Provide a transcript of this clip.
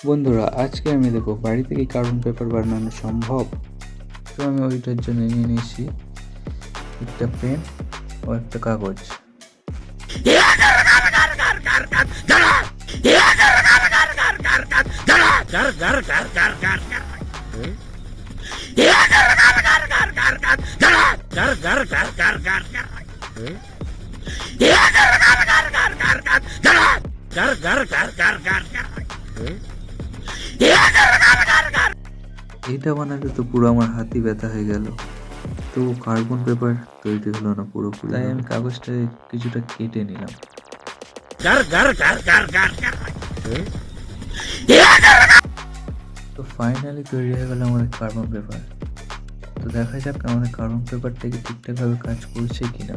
বন্ধুরা, আজকে আমি দেখো বাড়িতে কি কার্বন পেপার বানানো সম্ভব। তো আমি ওইটার জন্য নিয়ে নিয়েছি একটা পেন ও একটা কাগজ। এটা বানাতে তো পুরো আমার হাতই ব্যথা হয়ে গেল, তো কার্বন পেপার তৈরি হলো না পুরোপুরি, তাই আমি কাগজটা কিছুটা কেটে নিলাম। তো ফাইনালি তৈরি হয়ে গেল আমাদের কার্বন পেপার। তো দেখা যাক আমাদের কার্বন পেপারটা কি ঠিকঠাকভাবে কাজ করছে কিনা।